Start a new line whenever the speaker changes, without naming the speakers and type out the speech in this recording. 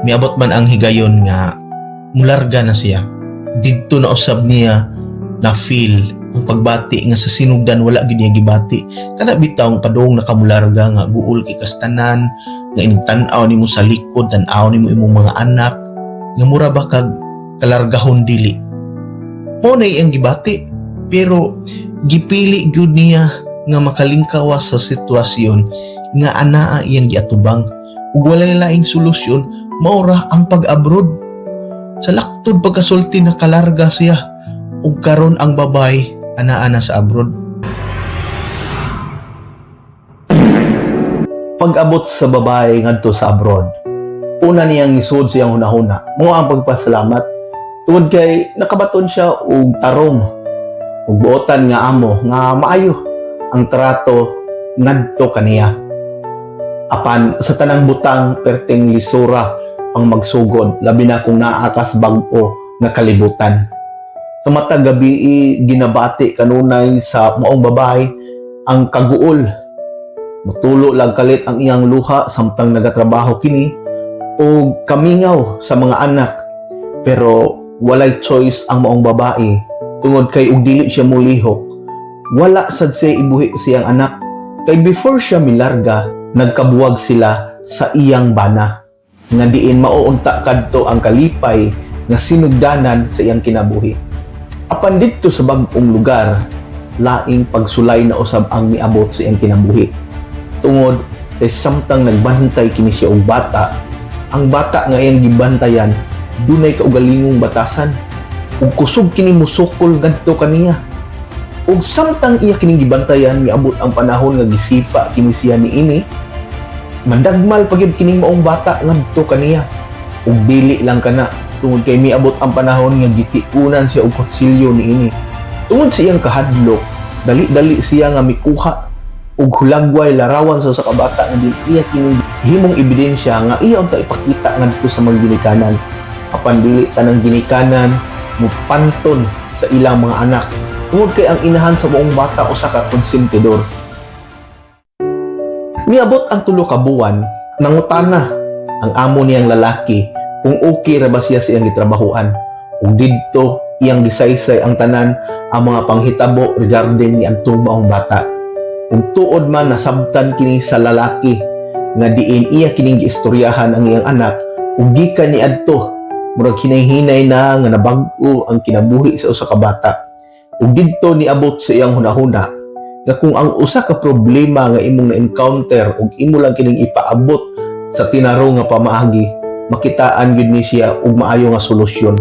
Miabot man ang higayon nga mularga na siya. Didto na usab niya na feel ang pagbati nga sa sinugdan wala gid niya gibati. Kana bitaw padung nakamularga nga guol kay kastanan nga inigtan-aw nimo sa likod, tan-aw nimo imong mga anak nga mura ba kag kalargahon dili. Mo na iyang gibati pero gipili gyud niya nga makalingkawas sa sitwasyon nga anaa iyang giatubang ug walay laing solusyon maura ang pag-abroad. Sa laktod pagkasulti nakalarga siya ug karon ang babay anaa na sa abroad.
Pag-abot sa babae ngadto sa abroad, una niyang isud siyang hunahuna mo ang pagpasalamat tungod kay nakabaton siya og tarong ug buotan nga amo nga maayo ang trato ngadto kaniya. Apan sa tanang butang perting lisura ang magsugod, labi na kung naakas bag-o nga kalibutan. Sa matag gabi ginabati kanunay sa maong babae ang kaguol. Mutulo lang kalit ang iyang luha samtang nagatrabaho kini o kamingaw sa mga anak. Pero walay choice ang maong babae tungod kay ug dili siya mulihok. Wala sad siya ibuhi siyang anak. Kay before siya milarga, nagkabuwag sila sa iyang bana nga diin mauunta kadto ang kalipay nga sinugdanan sa iyang kinabuhi. Apan didto sa bag-ong lugar, laing pagsulay na usab ang miabot sa iyang kinabuhi. Tungod kay samtang nagbantay kini siya og bata, ang bata nga iyang gibantayan dunay kaugalingong batasan ug kusog kini musukol ngadto kaniya. Ug samtang iya kining gibantayan miabot ang panahon nga gisipa kini siya niini, mandagmal pagyud kining maong bata ngadto kaniya ug dili lang kana tungod kay miabot ang panahon nga gitiunan siya og kutsilyo niini. Tungod sa iyang kahadlok, dali-dali siya nga mikuha ug hulagway larawan sa kabata nga dili iya kining himong ebidensya nga iya unta ipakita ngadto sa mga ginikanan. Apan dili tanang ginikanan mupanton sa ilang mga anak tungod kay ang inahan sa maong bata usa ka konsentidor. Miabot ang 3 ka buwan, nangutana ang amo niyang lalaki kung okay ra ba siya sa iyang gitrabahuan. Ug didto iyang gisaysay ang tanan ang mga panghitabo regarding ni antong maong bata. Ug tuod man nasabtan kini sa lalaki nga diin iya kining giistoryahan ang iyang anak ug gikan niadto murag hinay-hinay na nga nabag-o ang kinabuhi sa usa ka bata. Ug didto niabot sa iyang hunahuna nga kung ang usa ka problema nga imong na-encounter ug imo lang kining ipaabot sa tinaro nga pamaagi, makitaan gyud ni siya og maayo nga solusyon.